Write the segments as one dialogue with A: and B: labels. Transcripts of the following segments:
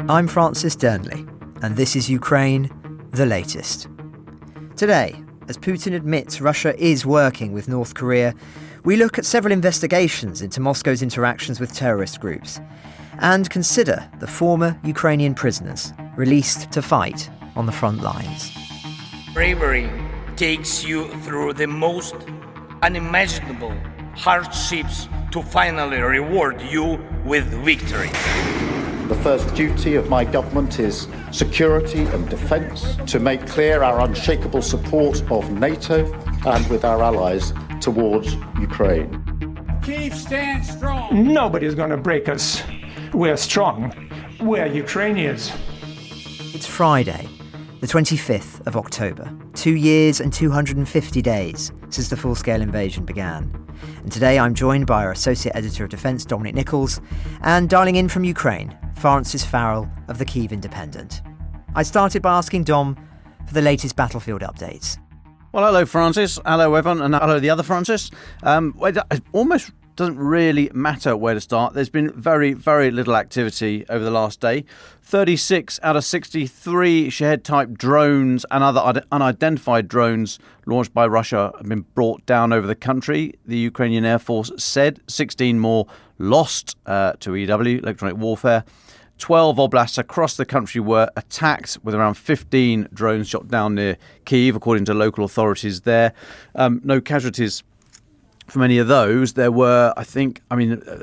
A: I'm Francis Dearnley, and this is Ukraine, the latest. Today, as Putin admits Russia is working with North Korea, we look at several investigations into Moscow's interactions with terrorist groups and consider the former Ukrainian prisoners released to fight on the front lines.
B: Bravery takes you through the most unimaginable hardships to finally reward you with victory.
C: The first duty of my government is security and defence, to make clear our unshakable support of NATO and with our allies towards Ukraine.
D: Kyiv stands strong.
E: Nobody's going to break us. We're strong. We're Ukrainians.
A: It's Friday, the 25th of October, 2 years and 250 days since the full-scale invasion began. And today I'm joined by our Associate Editor of Defence, Dominic Nicholls, and dialing in from Ukraine, Farrell of the Kyiv Independent. I started by asking Dom for the latest battlefield updates.
F: Well, hello, Francis. Hello, everyone. And hello, the other Francis. It almost doesn't really matter where to start. There's been very, very little activity over the last day. 36 out of 63 Shahed-type drones and other unidentified drones launched by Russia have been brought down over the country. The Ukrainian Air Force said 16 more lost to EW, electronic warfare. 12 oblasts across the country were attacked, with around 15 drones shot down near Kyiv, according to local authorities there. No casualties from any of those. There were, an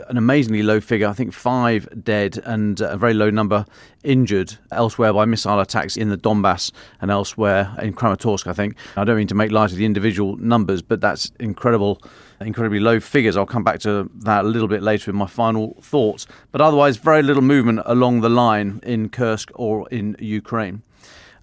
F: amazingly low figure, 5 dead and a very low number injured elsewhere by missile attacks in the Donbas and elsewhere in Kramatorsk, I think. I don't mean to make light of the individual numbers, but that's incredibly low figures. I'll come back to that a little bit later in my final thoughts. But otherwise, very little movement along the line in Kursk or in Ukraine.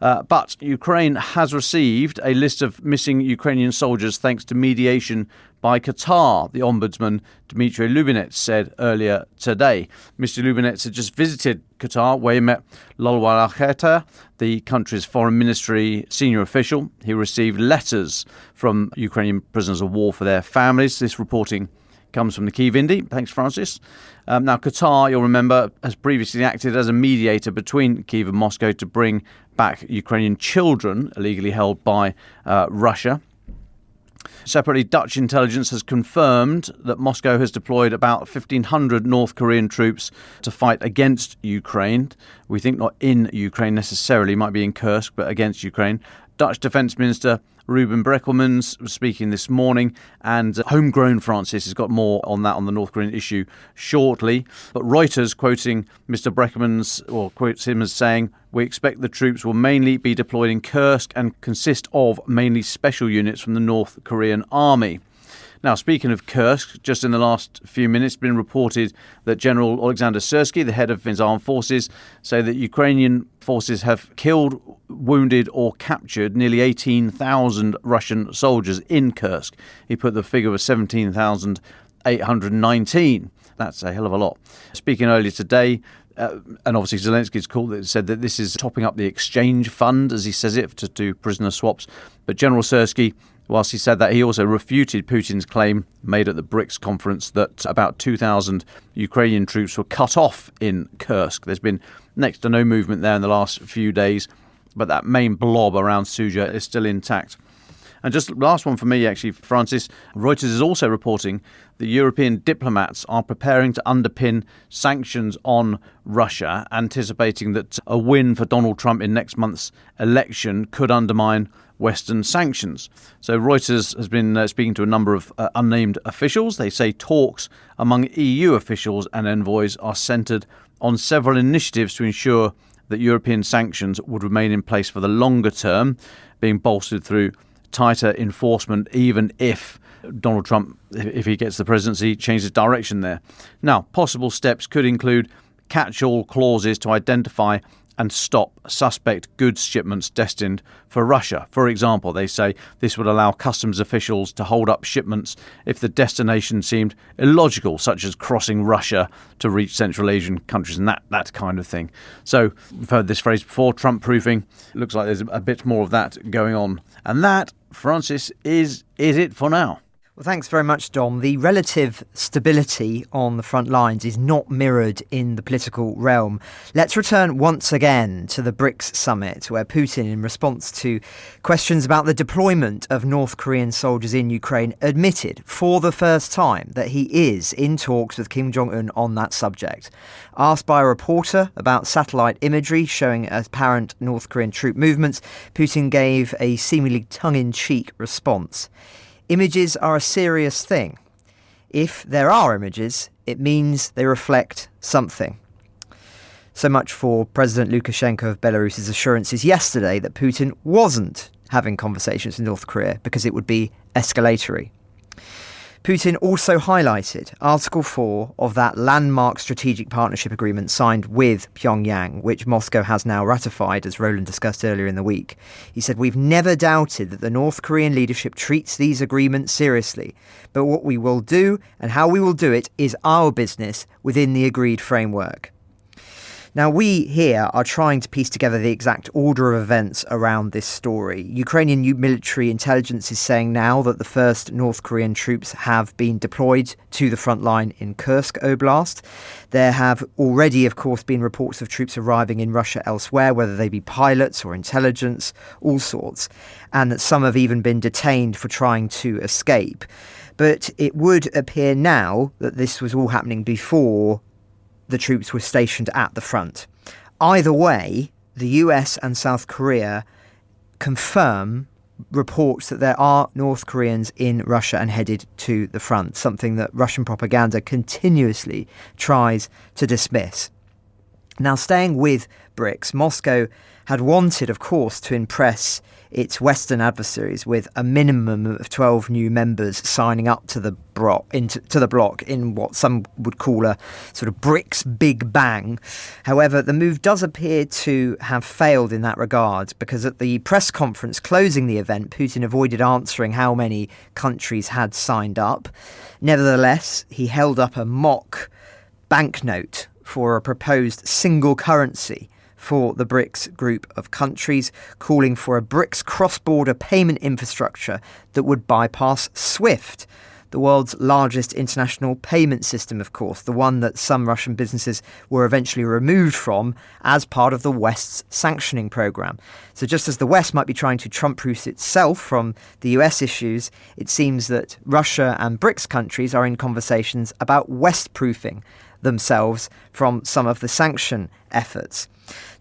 F: But Ukraine has received a list of missing Ukrainian soldiers thanks to mediation by Qatar, the Ombudsman Dmitry Lubinets said earlier today. Mr. Lubinets had just visited Qatar, where he met Lolwar Al-Khater, the country's foreign ministry senior official. He received letters from Ukrainian prisoners of war for their families. This reporting comes from the Kyiv Indie. Thanks, Francis. Now, Qatar, you'll remember, has previously acted as a mediator between Kyiv and Moscow to bring back Ukrainian children illegally held by Russia. Separately, Dutch intelligence has confirmed that Moscow has deployed about 1,500 North Korean troops to fight against Ukraine. We think not in Ukraine necessarily, might be in Kursk, but against Ukraine. Dutch Defence Minister Ruben Brekelmans was speaking this morning, and homegrown Francis has got more on that on the North Korean issue shortly. But Reuters, quoting Mr. Brekelmans, or quotes him as saying, "We expect the troops will mainly be deployed in Kursk and consist of mainly special units from the North Korean army." Now, speaking of Kursk, just in the last few minutes, it's been reported that General Alexander Syrsky, the head of his armed forces, say that Ukrainian forces have killed, wounded or captured nearly 18,000 Russian soldiers in Kursk. He put the figure of 17,819. That's a hell of a lot. Speaking earlier today, and obviously Zelensky's said that this is topping up the exchange fund, as he says it, to do prisoner swaps. But General Syrsky, whilst he said that, he also refuted Putin's claim made at the BRICS conference that about 2,000 Ukrainian troops were cut off in Kursk. There's been next to no movement there in the last few days, but that main blob around Suja is still intact. And just last one for me, actually, Francis, Reuters is also reporting that European diplomats are preparing to underpin sanctions on Russia, anticipating that a win for Donald Trump in next month's election could undermine Western sanctions. So Reuters has been speaking to a number of unnamed officials. They say talks among EU officials and envoys are centred on several initiatives to ensure that European sanctions would remain in place for the longer term, being bolstered through tighter enforcement, even if Donald Trump, if he gets the presidency, changes direction there. Now, possible steps could include catch-all clauses to identify and stop suspect goods shipments destined for Russia. For example, they say this would allow customs officials to hold up shipments if the destination seemed illogical, such as crossing Russia to reach Central Asian countries and that kind of thing. So we've heard this phrase before, Trump-proofing. It looks like there's a bit more of that going on. And that, Francis, is it for now.
A: Well, thanks very much, Dom. The relative stability on the front lines is not mirrored in the political realm. Let's return once again to the BRICS summit, where Putin, in response to questions about the deployment of North Korean soldiers in Ukraine, admitted for the first time that he is in talks with Kim Jong-un on that subject. Asked by a reporter about satellite imagery showing apparent North Korean troop movements, Putin gave a seemingly tongue-in-cheek response. Images are a serious thing. If there are images, it means they reflect something. So much for President Lukashenko of Belarus's assurances yesterday that Putin wasn't having conversations with North Korea because it would be escalatory. Putin also highlighted Article 4 of that landmark strategic partnership agreement signed with Pyongyang, which Moscow has now ratified, as Roland discussed earlier in the week. He said, "We've never doubted that the North Korean leadership treats these agreements seriously, but what we will do and how we will do it is our business within the agreed framework." Now, we here are trying to piece together the exact order of events around this story. Ukrainian military intelligence is saying now that the first North Korean troops have been deployed to the front line in Kursk Oblast. There have already, of course, been reports of troops arriving in Russia elsewhere, whether they be pilots or intelligence, all sorts, and that some have even been detained for trying to escape. But it would appear now that this was all happening before the troops were stationed at the front. Either way, the US and South Korea confirm reports that there are North Koreans in Russia and headed to the front, something that Russian propaganda continuously tries to dismiss. Now, staying with BRICS, Moscow had wanted, of course, to impress its Western adversaries with a minimum of 12 new members signing up to the bloc in what some would call a sort of BRICS Big Bang. However, the move does appear to have failed in that regard, because at the press conference closing the event, Putin avoided answering how many countries had signed up. Nevertheless, he held up a mock banknote for a proposed single currency for the BRICS group of countries, calling for a BRICS cross-border payment infrastructure that would bypass SWIFT, the world's largest international payment system, of course, the one that some Russian businesses were eventually removed from as part of the West's sanctioning program. So just as the West might be trying to Trump-proof itself from the US issues, it seems that Russia and BRICS countries are in conversations about West-proofing themselves from some of the sanction efforts.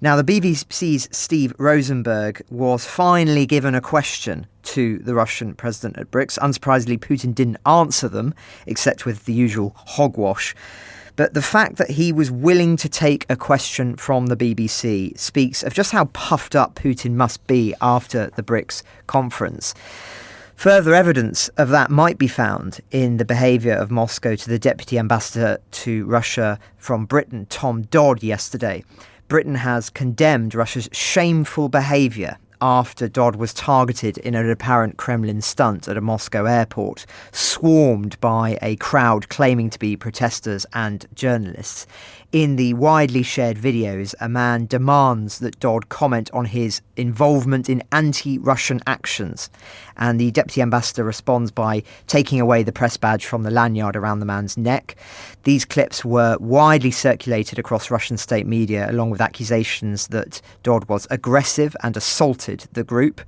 A: Now, the BBC's Steve Rosenberg was finally given a question to the Russian president at BRICS. Unsurprisingly, Putin didn't answer them, except with the usual hogwash. But the fact that he was willing to take a question from the BBC speaks of just how puffed up Putin must be after the BRICS conference. Further evidence of that might be found in the behaviour of Moscow to the Deputy Ambassador to Russia from Britain, Tom Dodd, yesterday. Britain has condemned Russia's shameful behaviour after Dodd was targeted in an apparent Kremlin stunt at a Moscow airport, swarmed by a crowd claiming to be protesters and journalists. In the widely shared videos, a man demands that Dodd comment on his involvement in anti-Russian actions, and the Deputy Ambassador responds by taking away the press badge from the lanyard around the man's neck. These clips were widely circulated across Russian state media, along with accusations that Dodd was aggressive and assaulted the group.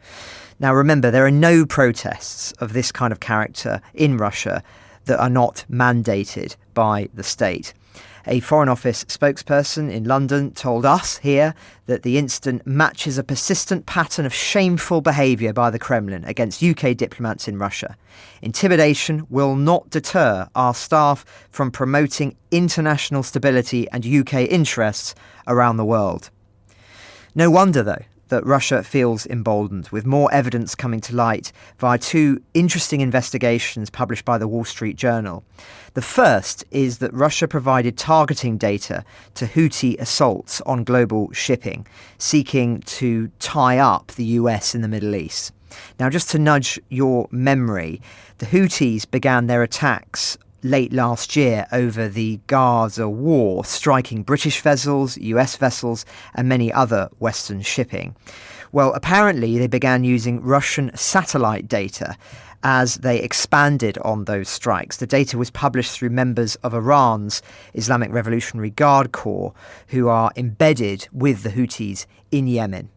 A: Now, remember, there are no protests of this kind of character in Russia that are not mandated by the state. A Foreign Office spokesperson in London told us here that the incident matches a persistent pattern of shameful behaviour by the Kremlin against UK diplomats in Russia. Intimidation will not deter our staff from promoting international stability and UK interests around the world. No wonder, though, that Russia feels emboldened, with more evidence coming to light via two interesting investigations published by the Wall Street Journal. The first is that Russia provided targeting data to Houthi assaults on global shipping, seeking to tie up the US in the Middle East. Now, just to nudge your memory, the Houthis began their attacks late last year over the Gaza war, striking British vessels, US vessels, and many other Western shipping. Well, apparently they began using Russian satellite data, as they expanded on those strikes. The data was published through members of Iran's Islamic Revolutionary Guard Corps, who are embedded with the Houthis in Yemen.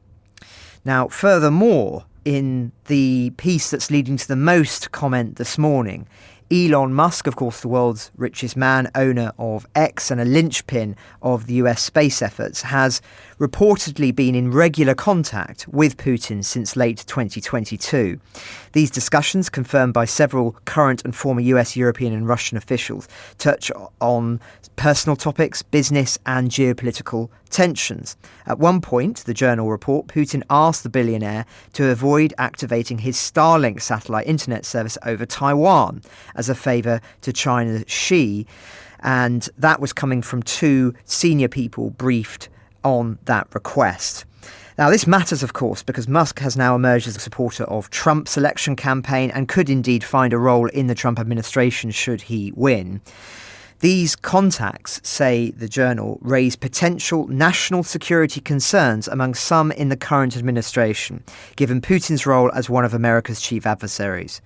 A: Now, furthermore, in the piece that's leading to the most comment this morning, Elon Musk, of course, the world's richest man, owner of X and a linchpin of the US space efforts, has reportedly been in regular contact with Putin since late 2022. These discussions, confirmed by several current and former US, European and Russian officials, touch on personal topics, business and geopolitical tensions. At one point, the journal report, Putin asked the billionaire to avoid activating his Starlink satellite internet service over Taiwan as a favour to China's Xi, and that was coming from two senior people briefed on that request. Now, this matters, of course, because Musk has now emerged as a supporter of Trump's election campaign and could indeed find a role in the Trump administration should he win. These contacts, say the journal, raise potential national security concerns among some in the current administration, given Putin's role as one of America's chief adversaries.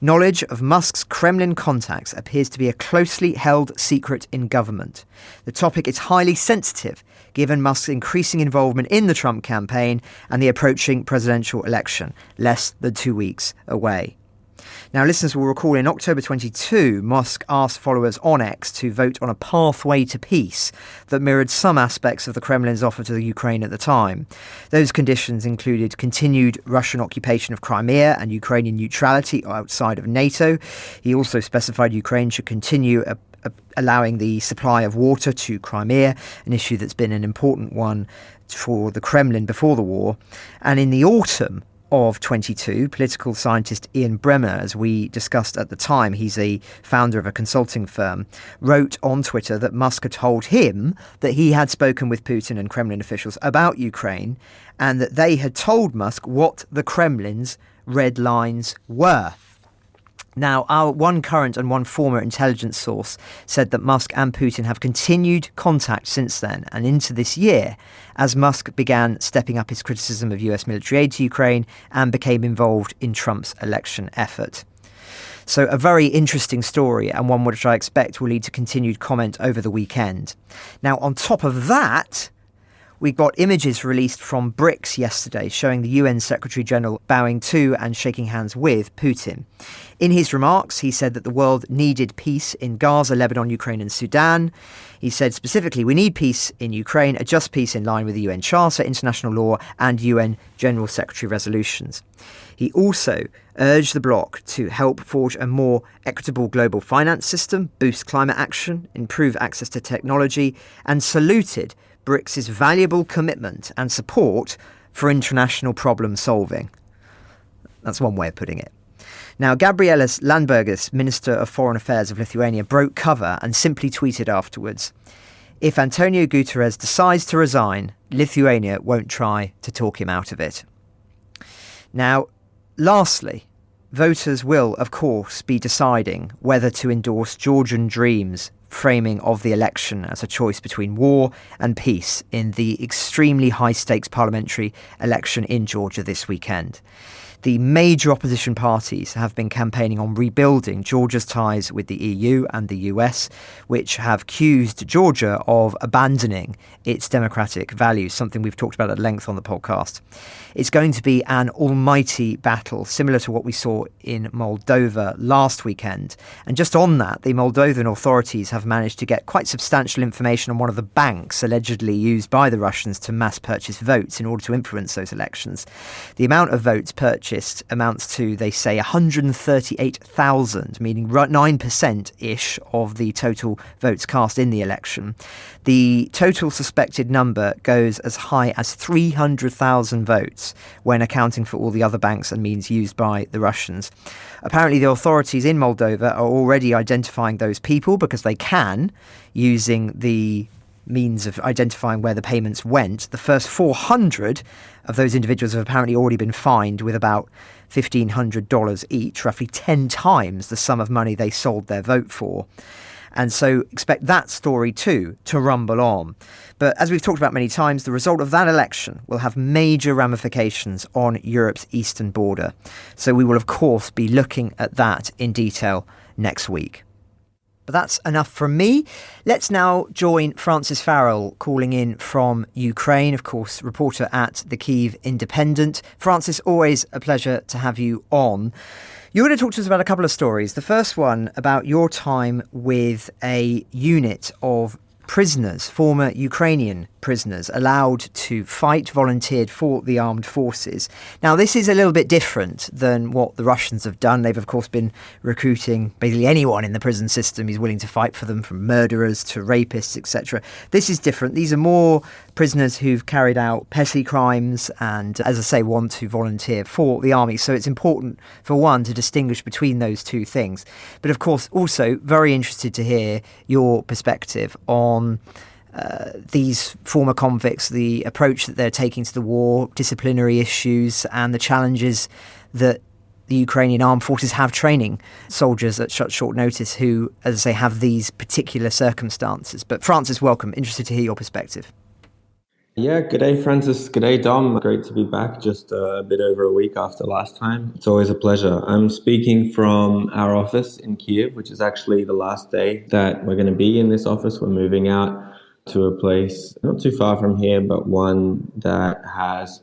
A: Knowledge of Musk's Kremlin contacts appears to be a closely held secret in government. The topic is highly sensitive, given Musk's increasing involvement in the Trump campaign and the approaching presidential election, less than 2 weeks away. Now, listeners will recall in October 22, Musk asked followers on X to vote on a pathway to peace that mirrored some aspects of the Kremlin's offer to the Ukraine at the time. Those conditions included continued Russian occupation of Crimea and Ukrainian neutrality outside of NATO. He also specified Ukraine should continue allowing the supply of water to Crimea, an issue that's been an important one for the Kremlin before the war. And in the autumn of 22, political scientist Ian Bremner, as we discussed at the time, he's a founder of a consulting firm, wrote on Twitter that Musk had told him that he had spoken with Putin and Kremlin officials about Ukraine and that they had told Musk what the Kremlin's red lines were. Now, our one current and one former intelligence source said that Musk and Putin have continued contact since then and into this year, as Musk began stepping up his criticism of US military aid to Ukraine and became involved in Trump's election effort. So a very interesting story, and one which I expect will lead to continued comment over the weekend. Now, on top of that, we got images released from BRICS yesterday showing the UN Secretary-General bowing to and shaking hands with Putin. In his remarks, he said that the world needed peace in Gaza, Lebanon, Ukraine and Sudan. He said specifically, we need peace in Ukraine, a just peace in line with the UN Charter, international law and UN General Secretary resolutions. He also urged the bloc to help forge a more equitable global finance system, boost climate action, improve access to technology, and saluted BRICS' valuable commitment and support for international problem solving. That's one way of putting it. Now, Gabrielis Landsbergis, Minister of Foreign Affairs of Lithuania, broke cover and simply tweeted afterwards, "If Antonio Guterres decides to resign, Lithuania won't try to talk him out of it." Now, lastly, voters will, of course, be deciding whether to endorse Georgian Dream's framing of the election as a choice between war and peace in the extremely high-stakes parliamentary election in Georgia this weekend. The major opposition parties have been campaigning on rebuilding Georgia's ties with the EU and the US, which have accused Georgia of abandoning its democratic values, something we've talked about at length on the podcast. It's going to be an almighty battle, similar to what we saw in Moldova last weekend. And just on that, the Moldovan authorities have managed to get quite substantial information on one of the banks allegedly used by the Russians to mass purchase votes in order to influence those elections. The amount of votes purchased amounts to, they say, 138,000, meaning 9%-ish of the total votes cast in the election. The total suspected number goes as high as 300,000 votes when accounting for all the other banks and means used by the Russians. Apparently, the authorities in Moldova are already identifying those people because they can, using the means of identifying where the payments went. The first 400 of those individuals have apparently already been fined with about $1,500 each, roughly 10 times the sum of money they sold their vote for. And so expect that story too to rumble on. But as we've talked about many times, the result of that election will have major ramifications on Europe's eastern border. So we will, of course, be looking at that in detail next week. But that's enough from me. Let's now join Francis Farrell, calling in from Ukraine, of course, reporter at the Kyiv Independent. Francis, always a pleasure to have you on. You're going to talk to us about a couple of stories. The first one about your time with a unit of prisoners, former Ukrainian prisoners, allowed to fight, volunteered for the armed forces. Now, this is a little bit different than what the Russians have done. They've, of course, been recruiting basically anyone in the prison system who's willing to fight for them, from murderers to rapists, etc. This is different. These are more prisoners who've carried out petty crimes and, as I say, want to volunteer for the army. So it's important, for one, to distinguish between those two things. But, of course, also very interested to hear your perspective on these former convicts, the approach that they're taking to the war, disciplinary issues, and the challenges that the Ukrainian armed forces have training soldiers at such short notice who, as I say, have these particular circumstances. But Francis, welcome. Interested to hear your perspective.
G: Yeah, good day, Francis. Good day, Dom. Great to be back just a bit over a week after last time. It's always a pleasure. I'm speaking from our office in Kyiv, which is actually the last day that we're going to be in this office. We're moving out to a place not too far from here, but one that has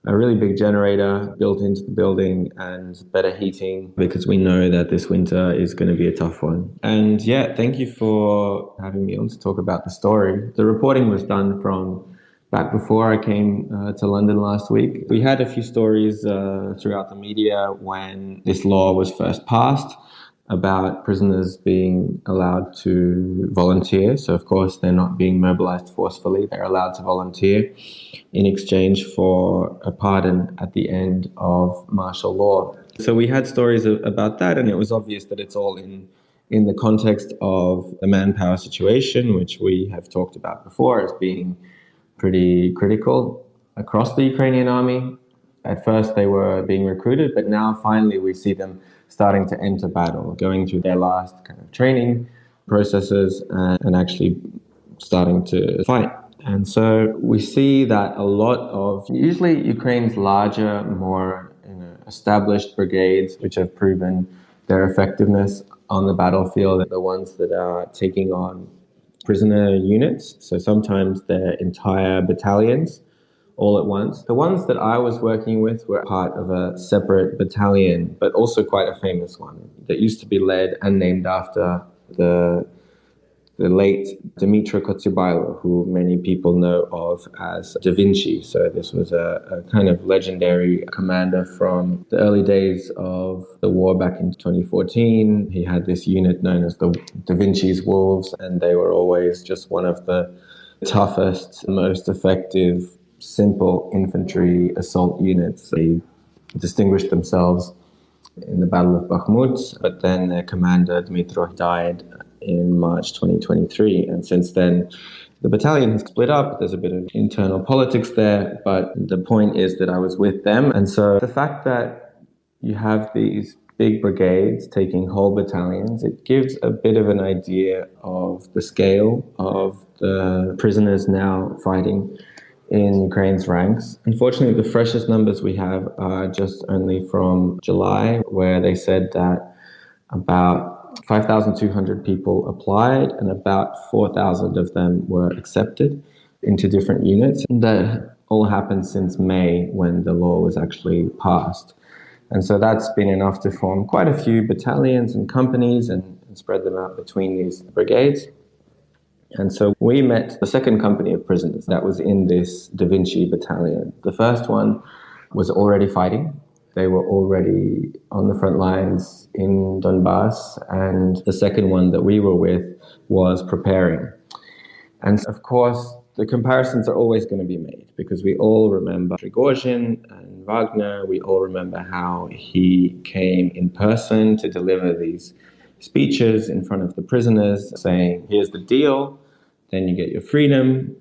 G: a really big generator built into the building and better heating, because we know that this winter is going to be a tough one. And yeah, thank you for having me on to talk about the story. The reporting was done from back before I came to London last week. We had a few stories throughout the media when this law was first passed about prisoners being allowed to volunteer. So, of course, they're not being mobilized forcefully. They're allowed to volunteer in exchange for a pardon at the end of martial law. So we had stories about that, and it was obvious that it's all in the context of the manpower situation, which we have talked about before as being pretty critical across the Ukrainian army. At first, they were being recruited, but now finally we see them starting to enter battle, going through their last kind of training processes and actually starting to fight. And so we see that a lot of usually Ukraine's larger, more established brigades, which have proven their effectiveness on the battlefield, are the ones that are taking on prisoner units. So sometimes they're entire battalions all at once. The ones that I was working with were part of a separate battalion, but also quite a famous one that used to be led and named after the late Dmitry Kotsibailo, who many people know of as Da Vinci. So this was a kind of legendary commander from the early days of the war back in 2014. He had this unit known as the Da Vinci's Wolves, and they were always just one of the toughest, most effective, simple infantry assault units. They distinguished themselves in the Battle of Bakhmut, but then their commander, Dmitro, died in March 2023. And since then, the battalion has split up. There's a bit of internal politics there, but the point is that I was with them. And so the fact that you have these big brigades taking whole battalions, it gives a bit of an idea of the scale of the prisoners now fighting in Ukraine's ranks. Unfortunately, the freshest numbers we have are just only from July, where they said that about 5,200 people applied and about 4,000 of them were accepted into different units. And that all happened since May, when the law was actually passed. And so that's been enough to form quite a few battalions and companies and spread them out between these brigades. And so we met the second company of prisoners that was in this Da Vinci battalion. The first one was already fighting. They were already on the front lines in Donbas. And the second one that we were with was preparing. And of course, the comparisons are always going to be made because we all remember Prigozhin and Wagner. We all remember how he came in person to deliver these speeches in front of the prisoners saying, here's the deal, then you get your freedom,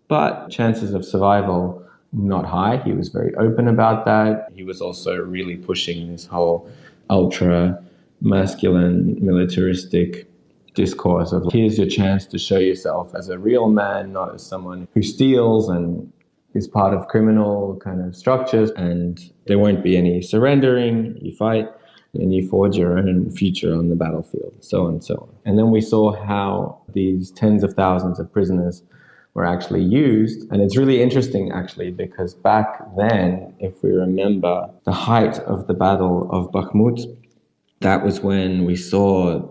G: but chances of survival not high. He was very open about that. He was also really pushing this whole ultra masculine, militaristic discourse of here's your chance to show yourself as a real man, not as someone who steals and is part of criminal kind of structures, and there won't be any surrendering. You fight and you forge your own future on the battlefield, so on and so on. And then we saw how these tens of thousands of prisoners were actually used. And it's really interesting, actually, because back then, if we remember the height of the Battle of Bakhmut, that was when we saw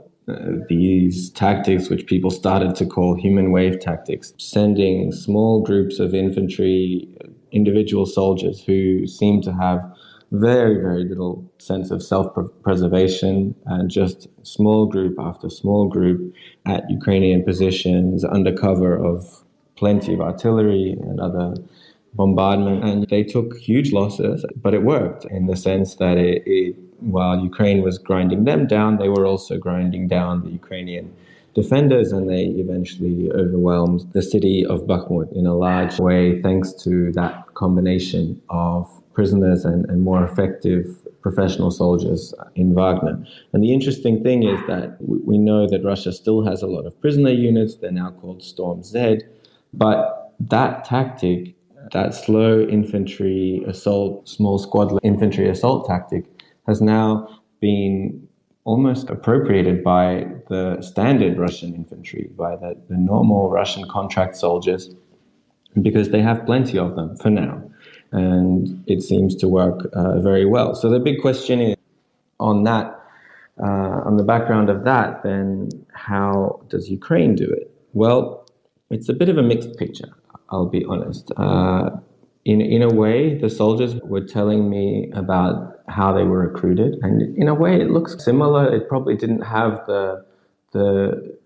G: these tactics, which people started to call human wave tactics, sending small groups of infantry, individual soldiers who seemed to have very, very little sense of self-preservation, and just small group after small group at Ukrainian positions under cover of plenty of artillery and other bombardment. And they took huge losses, but it worked in the sense that while Ukraine was grinding them down, they were also grinding down the Ukrainian defenders, and they eventually overwhelmed the city of Bakhmut in a large way, thanks to that combination of prisoners and more effective professional soldiers in Wagner. And the interesting thing is that we know that Russia still has a lot of prisoner units. They're now called Storm Z. But that tactic, that slow infantry assault, small squad infantry assault tactic, has now been almost appropriated by the standard Russian infantry, by the normal Russian contract soldiers, because they have plenty of them for now. And it seems to work very well. So the big question is, on the background of that, then how does Ukraine do it? Well, it's a bit of a mixed picture, I'll be honest. In a way, the soldiers were telling me about how they were recruited, and in a way it looks similar. It probably didn't have the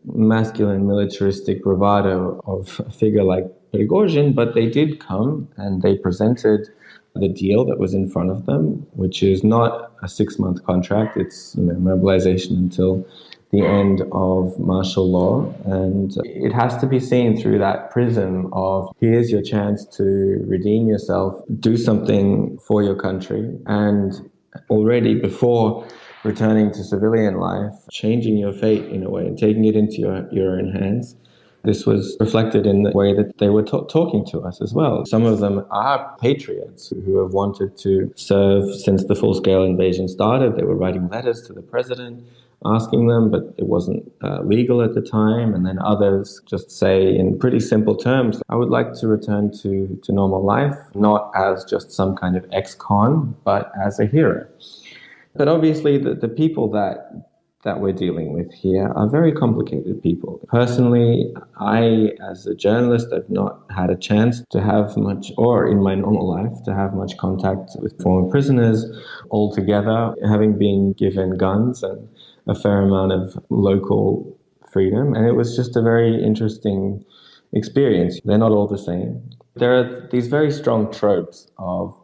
G: masculine militaristic bravado of a figure like Prigozhin, but they did come and they presented the deal that was in front of them, which is not a 6-month contract. It's mobilization until the end of martial law, and it has to be seen through that prism of here's your chance to redeem yourself, do something for your country, and already before returning to civilian life, changing your fate in a way and taking it into your own hands. This was reflected in the way that they were talking to us as well. Some of them are patriots who have wanted to serve since the full-scale invasion started. They were writing letters to the president, asking them, but it wasn't legal at the time. And then others just say in pretty simple terms, I would like to return to normal life, not as just some kind of ex-con, but as a hero. But obviously the people that we're dealing with here are very complicated people. Personally, I, as a journalist, have not had a chance to have much, or in my normal life, to have much contact with former prisoners altogether, having been given guns and a fair amount of local freedom. And it was just a very interesting experience. They're not all the same. There are these very strong tropes of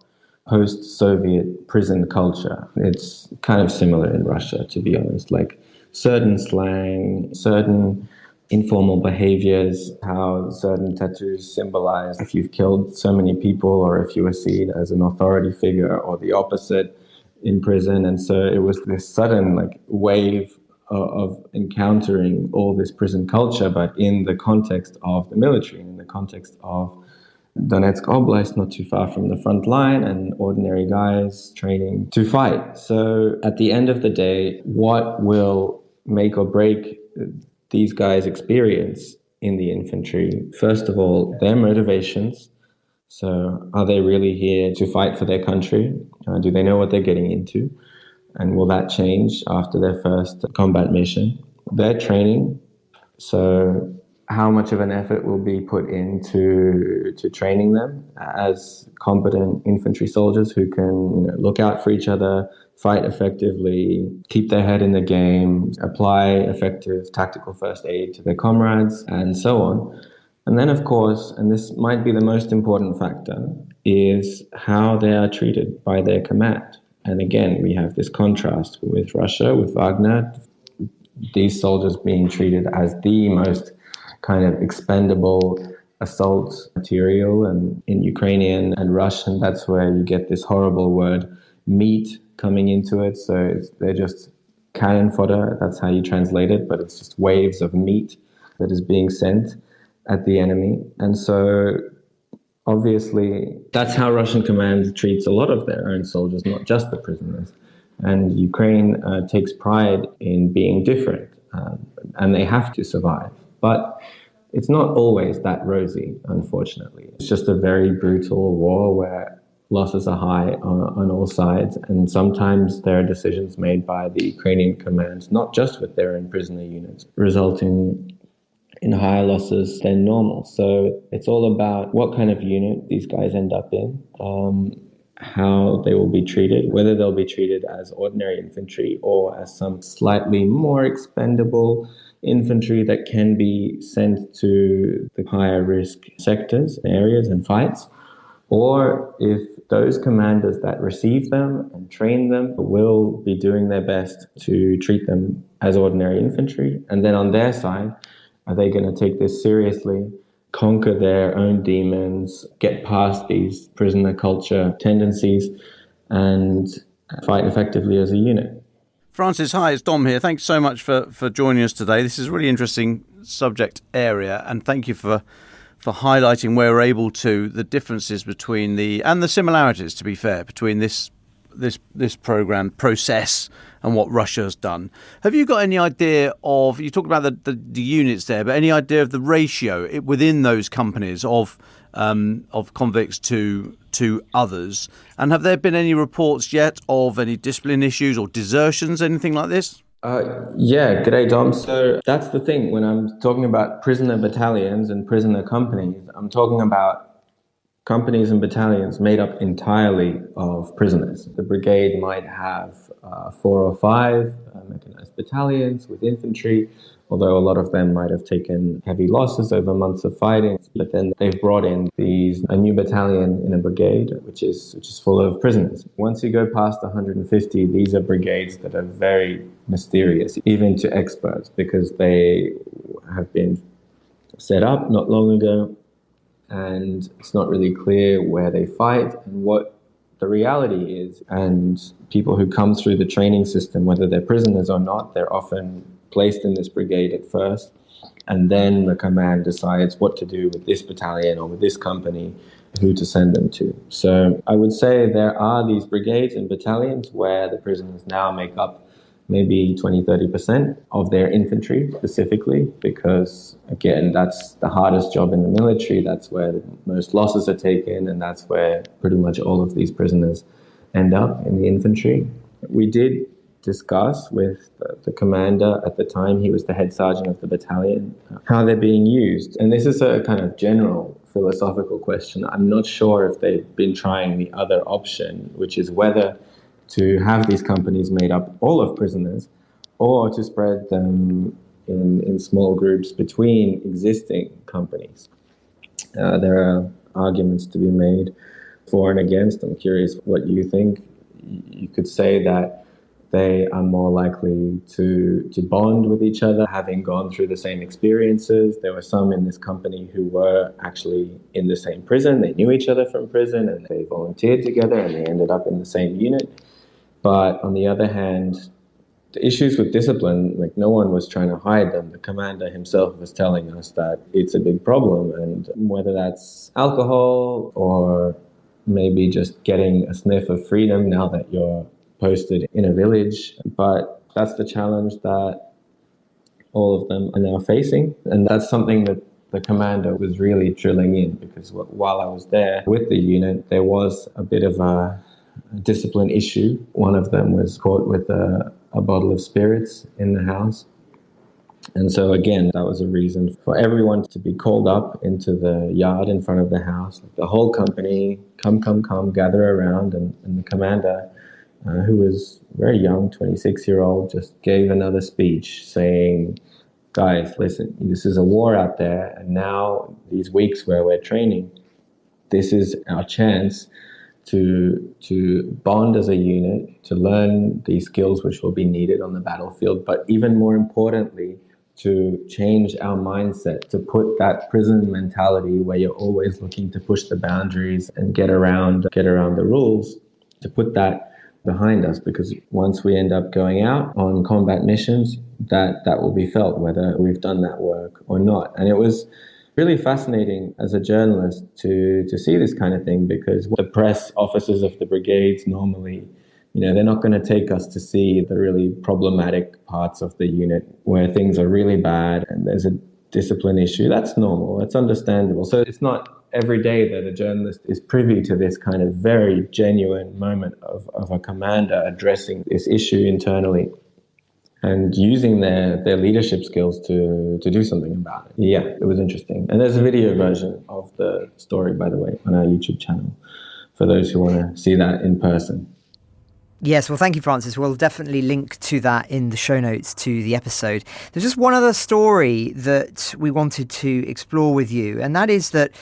G: post-Soviet prison culture. It's kind of similar in Russia, to be honest, like certain slang, certain informal behaviors, how certain tattoos symbolize if you've killed so many people or if you were seen as an authority figure or the opposite in prison. And so it was this sudden wave of encountering all this prison culture, but in the context of the military, in the context of Donetsk Oblast, not too far from the front line, and ordinary guys training to fight. So at the end of the day, what will make or break these guys' experience in the infantry? First of all, their motivations. So are they really here to fight for their country? Do they know what they're getting into? And will that change after their first combat mission? Their training. So how much of an effort will be put into training them as competent infantry soldiers who can look out for each other, fight effectively, keep their head in the game, apply effective tactical first aid to their comrades, and so on. And then, of course, and this might be the most important factor, is how they are treated by their command. And again, we have this contrast with Russia, with Wagner, these soldiers being treated as the most kind of expendable assault material, and in Ukrainian and Russian, that's where you get this horrible word meat coming into it. So they're just cannon fodder. That's how you translate it, but it's just waves of meat that is being sent at the enemy. And so obviously that's how Russian command treats a lot of their own soldiers, not just the prisoners. And Ukraine takes pride in being different, and they have to survive. But it's not always that rosy, unfortunately. It's just a very brutal war where losses are high on all sides, and sometimes there are decisions made by the Ukrainian command, not just with their own prisoner units, resulting in higher losses than normal. So it's all about what kind of unit these guys end up in, how they will be treated, whether they'll be treated as ordinary infantry or as some slightly more expendable infantry that can be sent to the higher risk sectors, areas and fights, or if those commanders that receive them and train them will be doing their best to treat them as ordinary infantry. And then on their side, are they going to take this seriously, conquer their own demons, get past these prisoner culture tendencies, and fight effectively as a unit?
F: Francis, hi, it's Dom here. Thanks so much for joining us today. This is a really interesting subject area, and thank you for highlighting where we're able to the differences between and the similarities, to be fair, between this program process and what Russia's done. Have you got any idea of, you talked about the units there, but any idea of the ratio within those companies of convicts to others? And have there been any reports yet of any discipline issues or desertions, anything like this?
G: Yeah, g'day Dom. So that's the thing. When I'm talking about prisoner battalions and prisoner companies, I'm talking about companies and battalions made up entirely of prisoners. The brigade might have 4 or 5 mechanized battalions with infantry, although a lot of them might have taken heavy losses over months of fighting. But then they've brought in a new battalion in a brigade, which is full of prisoners. Once you go past 150, these are brigades that are very mysterious, even to experts, because they have been set up not long ago, and it's not really clear where they fight and what the reality is. And people who come through the training system, whether they're prisoners or not, they're often placed in this brigade at first, and then the command decides what to do with this battalion or with this company, who to send them to. So I would say there are these brigades and battalions where the prisoners now make up maybe 20-30% of their infantry specifically, because again, that's the hardest job in the military. That's where the most losses are taken, and that's where pretty much all of these prisoners end up, in the infantry. We did discuss with the commander at the time, he was the head sergeant of the battalion, how they're being used. And this is a kind of general philosophical question. I'm not sure if they've been trying the other option, which is whether to have these companies made up all of prisoners, or to spread them in small groups between existing companies. There are arguments to be made for and against. I'm curious what you think. You could say that they are more likely to bond with each other, having gone through the same experiences. There were some in this company who were actually in the same prison. They knew each other from prison, and they volunteered together, and they ended up in the same unit. But on the other hand, the issues with discipline, like, no one was trying to hide them. The commander himself was telling us that it's a big problem, and whether that's alcohol or maybe just getting a sniff of freedom now that you're posted in a village. But that's the challenge that all of them are now facing. And that's something that the commander was really drilling in, because while I was there with the unit, there was a bit of a discipline issue. One of them was caught with a bottle of spirits in the house. And so again, that was a reason for everyone to be called up into the yard in front of the house. The whole company, come, gather around. And the commander, who was very young, 26-year-old, just gave another speech saying, guys, listen, this is a war out there. And now these weeks where we're training, this is our chance to bond as a unit, to learn these skills which will be needed on the battlefield, but even more importantly, to change our mindset, to put that prison mentality where you're always looking to push the boundaries and get around the rules, to put that behind us, because once we end up going out on combat missions, that will be felt, whether we've done that work or not. And it was really fascinating as a journalist to see this kind of thing, because the press officers of the brigades normally, they're not going to take us to see the really problematic parts of the unit where things are really bad and there's a discipline issue. That's normal. That's understandable. So it's not every day that a journalist is privy to this kind of very genuine moment of a commander addressing this issue internally and using their leadership skills to do something about it. Yeah, it was interesting. And there's a video version of the story, by the way, on our YouTube channel for those who want to see that in person.
A: Yes, well, thank you, Francis. We'll definitely link to that in the show notes to the episode. There's just one other story that we wanted to explore with you, and that is that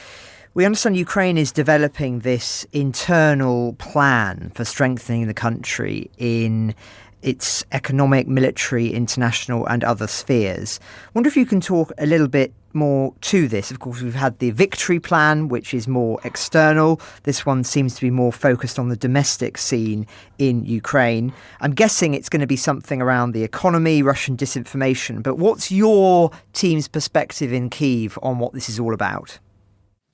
A: we understand Ukraine is developing this internal plan for strengthening the country in its economic, military, international and other spheres. I wonder if you can talk a little bit more to this. Of course, we've had the victory plan, which is more external. This one seems to be more focused on the domestic scene in Ukraine. I'm guessing it's going to be something around the economy, Russian disinformation. But what's your team's perspective in Kyiv on what this is all about?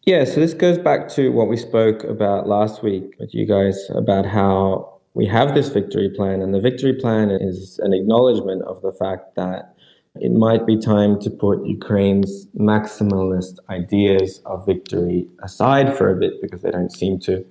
G: Yeah, so this goes back to what we spoke about last week with you guys about how we have this victory plan, and the victory plan is an acknowledgement of the fact that it might be time to put Ukraine's maximalist ideas of victory aside for a bit, because they don't seem to,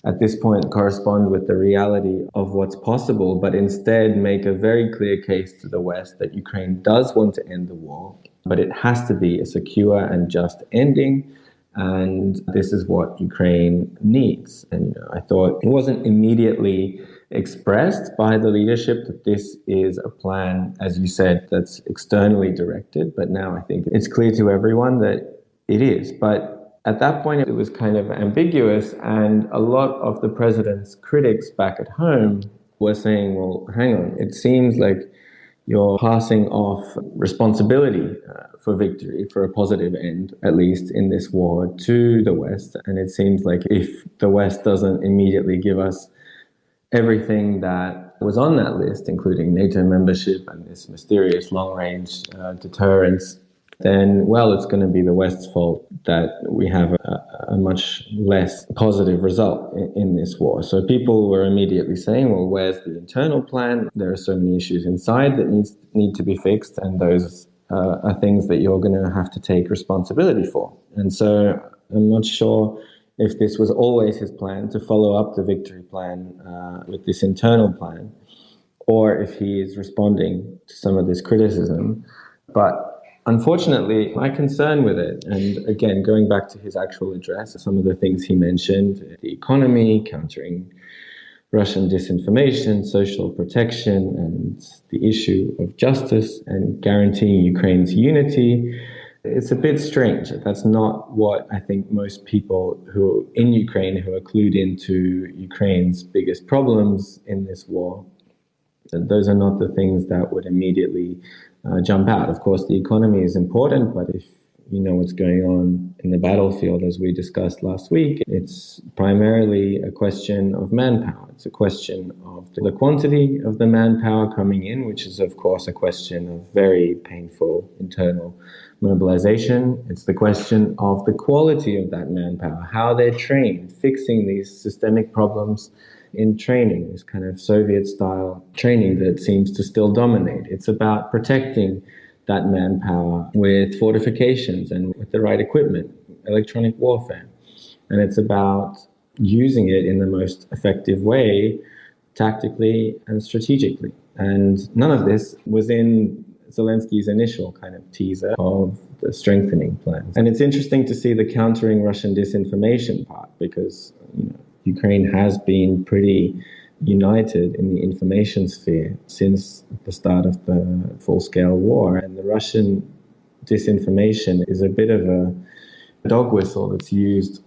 G: at this point, correspond with the reality of what's possible, but instead make a very clear case to the West that Ukraine does want to end the war, but it has to be a secure and just ending. And this is what Ukraine needs. And I thought it wasn't immediately expressed by the leadership that this is a plan, as you said, that's externally directed. But now I think it's clear to everyone that it is. But at that point, it was kind of ambiguous. And a lot of the president's critics back at home were saying, well, hang on, it seems like you're passing off responsibility for victory, for a positive end, at least in this war, to the West. And it seems like if the West doesn't immediately give us everything that was on that list, including NATO membership and this mysterious long-range deterrence, then, well, it's going to be the West's fault that we have a much less positive result in this war. So people were immediately saying, well, where's the internal plan? There are so many issues inside that need to be fixed, and those are things that you're going to have to take responsibility for. And so I'm not sure if this was always his plan to follow up the victory plan with this internal plan, or if he is responding to some of this criticism. But unfortunately, my concern with it, and again, going back to his actual address, some of the things he mentioned, the economy, countering Russian disinformation, social protection, and the issue of justice and guaranteeing Ukraine's unity, it's a bit strange. That's not what I think most people who are in Ukraine, who are clued into Ukraine's biggest problems in this war, those are not the things that would immediately jump out. Of course, the economy is important, but if you know what's going on in the battlefield, as we discussed last week, it's primarily a question of manpower. It's a question of the quantity of the manpower coming in, which is, of course, a question of very painful internal mobilization. It's the question of the quality of that manpower, how they're trained, fixing these systemic problems in training, this kind of Soviet-style training that seems to still dominate. It's about protecting that manpower with fortifications and with the right equipment, electronic warfare. And it's about using it in the most effective way, tactically and strategically. And none of this was in Zelensky's initial kind of teaser of the strengthening plan. And it's interesting to see the countering Russian disinformation part, because Ukraine has been pretty united in the information sphere since the start of the full-scale war. And the Russian disinformation is a bit of a dog whistle that's used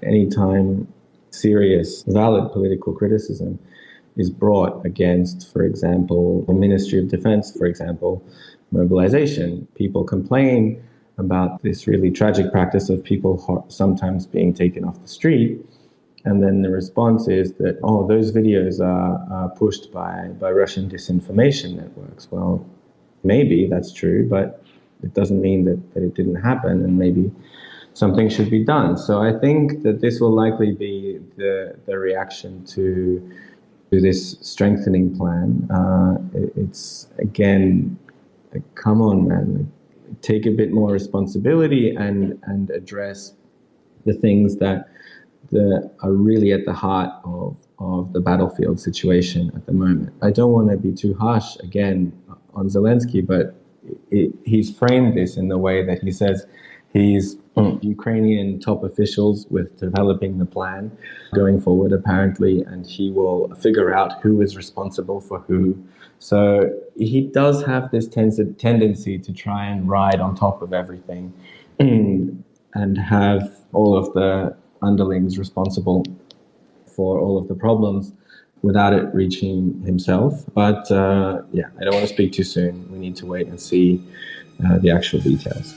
G: anytime serious, valid political criticism is brought against, for example, the Ministry of Defense, for example, mobilization. People complain about this really tragic practice of people sometimes being taken off the street. And then the response is that, oh, those videos are pushed by Russian disinformation networks. Well, maybe that's true, but it doesn't mean that it didn't happen, and maybe something should be done. So I think that this will likely be the reaction to this strengthening plan. It's, again, come on, man, take a bit more responsibility and address the things that are really at the heart of the battlefield situation at the moment. I don't want to be too harsh, again, on Zelensky, but he's framed this in the way that he says he's Ukrainian top officials with developing the plan going forward, apparently, and he will figure out who is responsible for who. So he does have this tendency to try and ride on top of everything and have all of the underlings responsible for all of the problems without it reaching himself. But I don't want to speak too soon. We need to wait and see the actual details.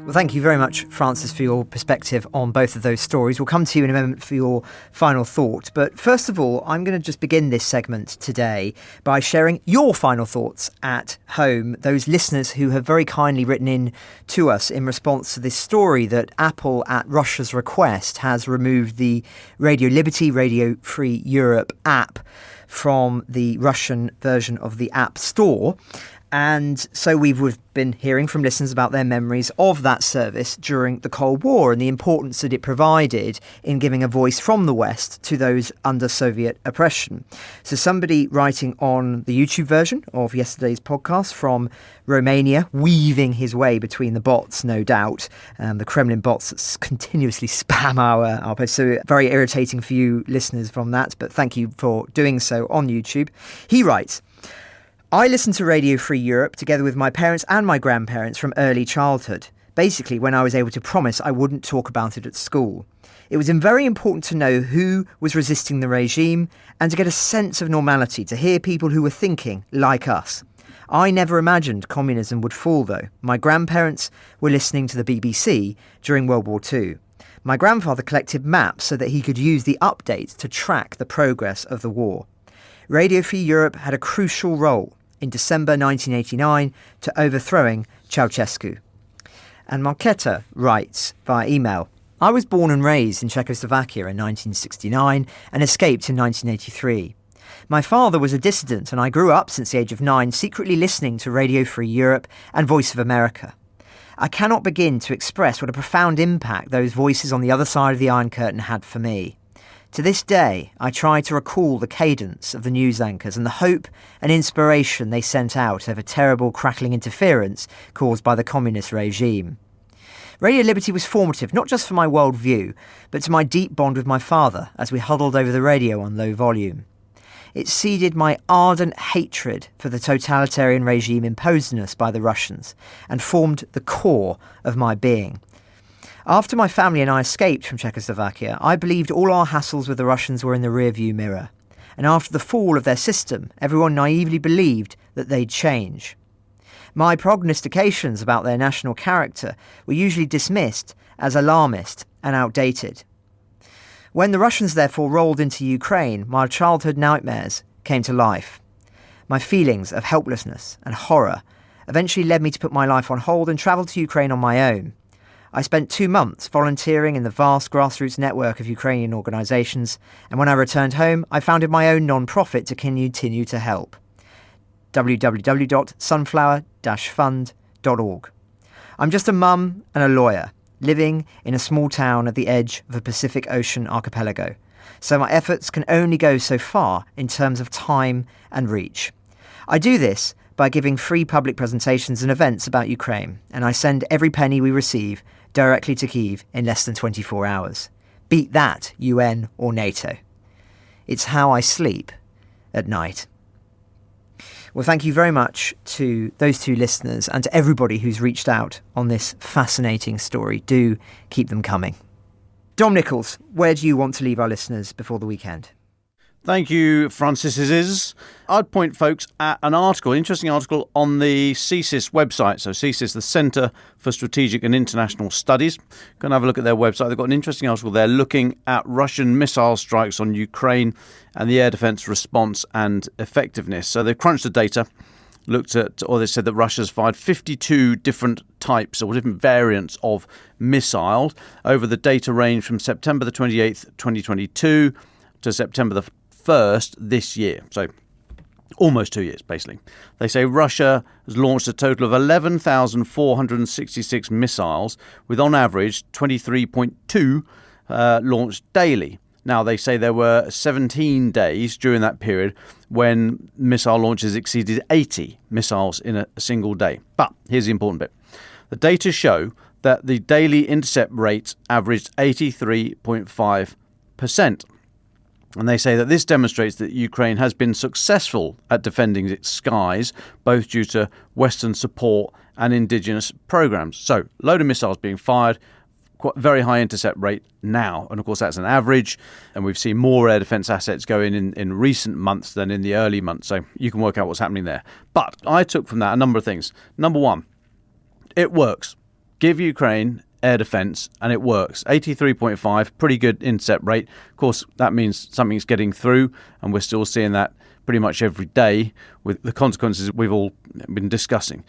A: Well, thank you very much, Francis, for your perspective on both of those stories. We'll come to you in a moment for your final thought. But first of all, I'm going to just begin this segment today by sharing your final thoughts at home, those listeners who have very kindly written in to us in response to this story that Apple, at Russia's request, has removed the Radio Liberty, Radio Free Europe app from the Russian version of the App Store. And so we've been hearing from listeners about their memories of that service during the Cold War and the importance that it provided in giving a voice from the West to those under Soviet oppression. So somebody writing on the YouTube version of yesterday's podcast from Romania, weaving his way between the bots, no doubt, the Kremlin bots that continuously spam our posts. So very irritating for you listeners from that, but thank you for doing so on YouTube. He writes, I listened to Radio Free Europe together with my parents and my grandparents from early childhood, basically when I was able to promise I wouldn't talk about it at school. It was very important to know who was resisting the regime and to get a sense of normality, to hear people who were thinking like us. I never imagined communism would fall, though. My grandparents were listening to the BBC during World War II. My grandfather collected maps so that he could use the updates to track the progress of the war. Radio Free Europe had a crucial role in December 1989 to overthrowing Ceausescu. And Marketa writes via email, I was born and raised in Czechoslovakia in 1969 and escaped in 1983. My father was a dissident and I grew up since the age of 9 secretly listening to Radio Free Europe and Voice of America. I cannot begin to express what a profound impact those voices on the other side of the Iron Curtain had for me. To this day, I try to recall the cadence of the news anchors and the hope and inspiration they sent out over terrible crackling interference caused by the communist regime. Radio Liberty was formative not just for my worldview, but to my deep bond with my father as we huddled over the radio on low volume. It seeded my ardent hatred for the totalitarian regime imposed on us by the Russians and formed the core of my being. After my family and I escaped from Czechoslovakia, I believed all our hassles with the Russians were in the rearview mirror. And after the fall of their system, everyone naively believed that they'd change. My prognostications about their national character were usually dismissed as alarmist and outdated. When the Russians therefore rolled into Ukraine, my childhood nightmares came to life. My feelings of helplessness and horror eventually led me to put my life on hold and travel to Ukraine on my own. I spent 2 months volunteering in the vast grassroots network of Ukrainian organisations, and when I returned home, I founded my own non-profit to continue to help. www.sunflower-fund.org. I'm just a mum and a lawyer, living in a small town at the edge of a Pacific Ocean archipelago, so my efforts can only go so far in terms of time and reach. I do this by giving free public presentations and events about Ukraine, and I send every penny we receive directly to Kyiv in less than 24 hours. Beat that, UN or NATO. It's how I sleep at night. Well, thank you very much to those two listeners and to everybody who's reached out on this fascinating story. Do keep them coming. Dom Nicholls, where do you want to leave our listeners before the weekend?
F: Thank you, Francis. I'd point folks at an interesting article on the CSIS website. So CSIS, the Centre for Strategic and International Studies. Go and have a look at their website. They've got an interesting article there looking at Russian missile strikes on Ukraine and the air defence response and effectiveness. So they've crunched the data, looked at, or they said that Russia's fired 52 different types or different variants of missiles over the data range from September the 28th, 2022 to September the 1st this year. So almost 2 years, basically. They say Russia has launched a total of 11,466 missiles, with on average 23.2 launched daily. Now, they say there were 17 days during that period when missile launches exceeded 80 missiles in a single day. But here's the important bit. The data show that the daily intercept rate averaged 83.5%. And they say that this demonstrates that Ukraine has been successful at defending its skies, both due to Western support and indigenous programs. So, load of missiles being fired, quite very high intercept rate now. And of course, that's an average. And we've seen more air defence assets go in recent months than in the early months. So you can work out what's happening there. But I took from that a number of things. Number one, it works. Give Ukraine air defence, and it works. 83.5, pretty good intercept rate. Of course, that means something's getting through, and we're still seeing that pretty much every day with the consequences we've all been discussing.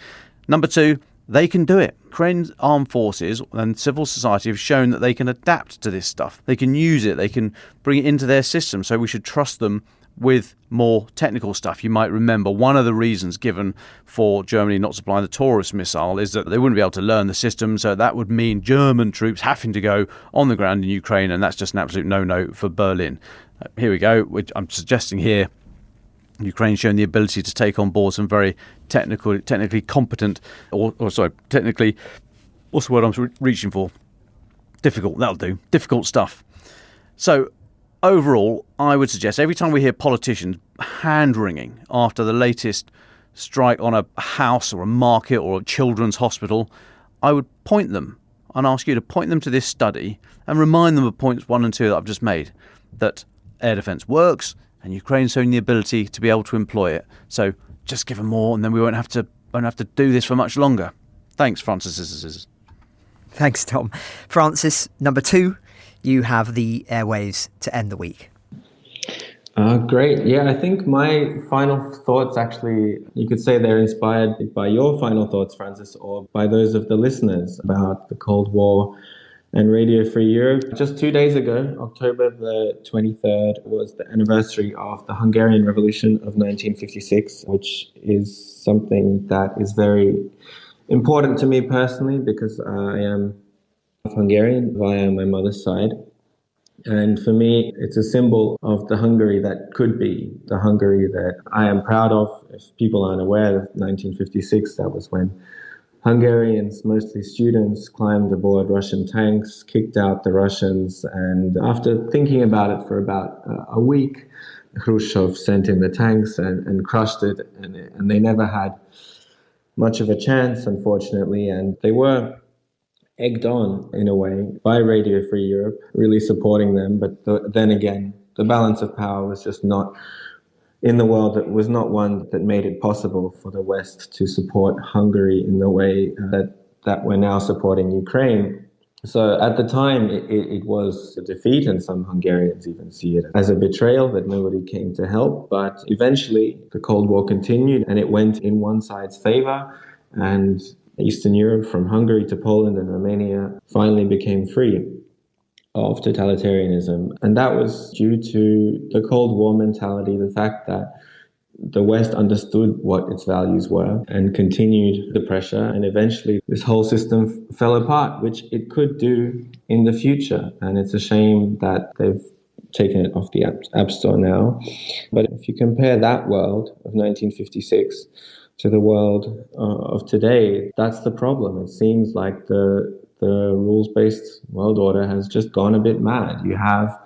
F: Number two, they can do it. Ukraine's armed forces and civil society have shown that they can adapt to this stuff. They can use it. They can bring it into their system. So we should trust them with more technical stuff. You might remember one of the reasons given for Germany not supplying the Taurus missile is that they wouldn't be able to learn the system, so that would mean German troops having to go on the ground in Ukraine, and that's just an absolute no-no for Berlin. Here we go. I'm suggesting here Ukraine's shown the ability to take on board some very technically competent, technically, what's the word I'm reaching for? Difficult, that'll do. Difficult stuff. So, overall, I would suggest every time we hear politicians hand-wringing after the latest strike on a house or a market or a children's hospital, I would point them and ask you to point them to this study and remind them of points 1 and 2 that I've just made, that air defence works and Ukraine's showing the ability to be able to employ it. So just give them more, and then we won't have to do this for much longer. Thanks, Francis.
A: Thanks, Tom. Francis, number 2. You have the airwaves to end the week.
G: Great. Yeah, I think my final thoughts, actually, you could say they're inspired by your final thoughts, Francis, or by those of the listeners about the Cold War and Radio Free Europe. Just 2 days ago, October the 23rd, was the anniversary of the Hungarian Revolution of 1956, which is something that is very important to me personally because I am Hungarian via my mother's side. And for me, it's a symbol of the Hungary that could be, the Hungary that I am proud of. If people aren't aware, 1956, that was when Hungarians, mostly students, climbed aboard Russian tanks, kicked out the Russians, and after thinking about it for about a week, Khrushchev sent in the tanks and crushed it, and they never had much of a chance, unfortunately, and they were egged on, in a way, by Radio Free Europe, really supporting them. But then again, the balance of power was just not in the world. That was not one that made it possible for the West to support Hungary in the way that we're now supporting Ukraine. So at the time, it was a defeat, and some Hungarians even see it as a betrayal that nobody came to help. But eventually, the Cold War continued, and it went in one side's favor, and Eastern Europe, from Hungary to Poland and Romania, finally became free of totalitarianism. And that was due to the Cold War mentality, the fact that the West understood what its values were and continued the pressure. And eventually this whole system fell apart, which it could do in the future. And it's a shame that they've taken it off the App Store now. But if you compare that world of 1956 to the world of today, that's the problem. It seems like the rules-based world order has just gone a bit mad. You have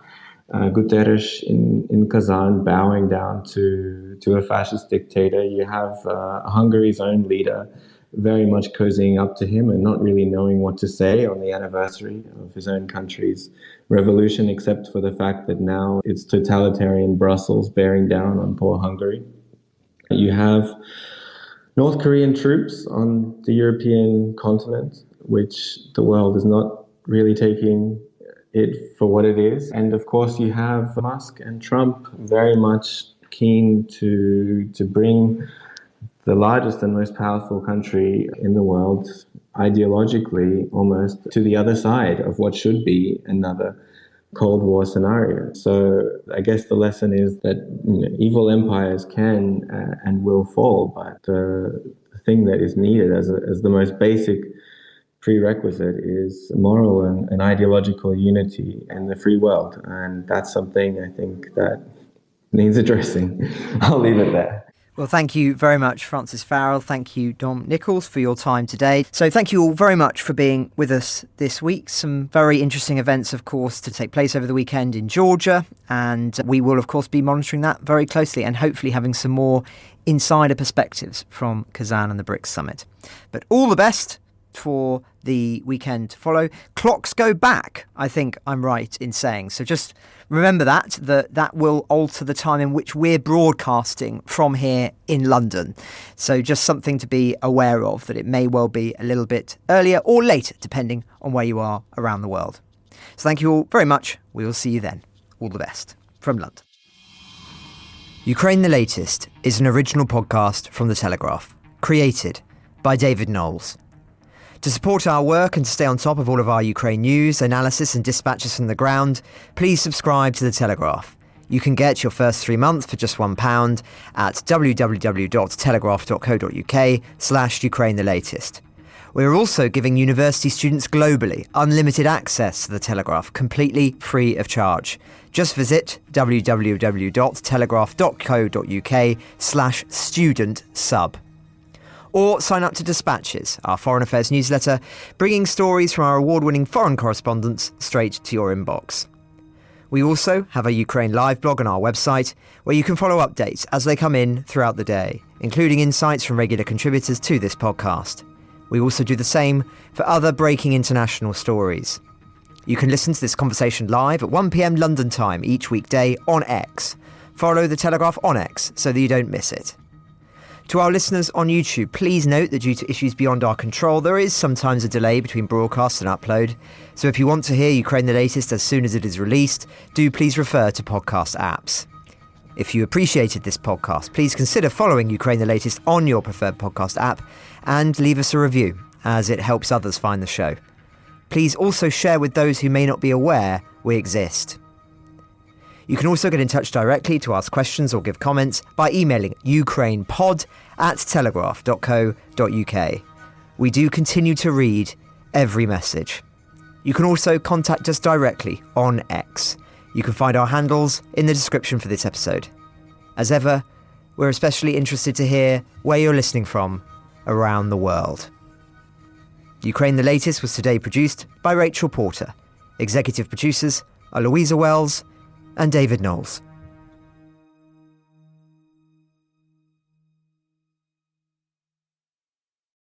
G: Guterres in Kazan bowing down to a fascist dictator. You have Hungary's own leader very much cozying up to him and not really knowing what to say on the anniversary of his own country's revolution, except for the fact that now it's totalitarian Brussels bearing down on poor Hungary. You have North Korean troops on the European continent, which the world is not really taking it for what it is. And of course, you have Musk and Trump very much keen to bring the largest and most powerful country in the world, ideologically almost, to the other side of what should be another Cold War scenario. So I guess the lesson is that evil empires can and will fall, but the thing that is needed as the most basic prerequisite is moral and ideological unity in the free world. And that's something I think that needs addressing. I'll leave it there.
A: Well, thank you very much, Francis Farrell. Thank you, Dom Nicholls, for your time today. So thank you all very much for being with us this week. Some very interesting events, of course, to take place over the weekend in Georgia. And we will, of course, be monitoring that very closely and hopefully having some more insider perspectives from Kazan and the BRICS summit. But all the best for the weekend to follow. Clocks go back, I think I'm right in saying. So just remember that will alter the time in which we're broadcasting from here in London. So just something to be aware of, that it may well be a little bit earlier or later, depending on where you are around the world. So thank you all very much. We will see you then. All the best from London. Ukraine the Latest is an original podcast from The Telegraph, created by David Knowles. To support our work and to stay on top of all of our Ukraine news, analysis and dispatches from the ground, please subscribe to The Telegraph. You can get your first 3 months for just £1 at www.telegraph.co.uk/Ukraine the Latest. We're also giving university students globally unlimited access to The Telegraph, completely free of charge. Just visit www.telegraph.co.uk/student-sub. Or sign up to Dispatches, our foreign affairs newsletter, bringing stories from our award-winning foreign correspondents straight to your inbox. We also have a Ukraine Live blog on our website, where you can follow updates as they come in throughout the day, including insights from regular contributors to this podcast. We also do the same for other breaking international stories. You can listen to this conversation live at 1 p.m. London time each weekday on X. Follow The Telegraph on X so that you don't miss it. To our listeners on YouTube, please note that due to issues beyond our control, there is sometimes a delay between broadcast and upload. So if you want to hear Ukraine the Latest as soon as it is released, do please refer to podcast apps. If you appreciated this podcast, please consider following Ukraine the Latest on your preferred podcast app and leave us a review, as it helps others find the show. Please also share with those who may not be aware we exist. You can also get in touch directly to ask questions or give comments by emailing ukrainepod@telegraph.co.uk. We do continue to read every message. You can also contact us directly on X. You can find our handles in the description for this episode. As ever, we're especially interested to hear where you're listening from around the world. Ukraine the Latest was today produced by Rachel Porter. Executive producers are Louisa Wells and David Knowles.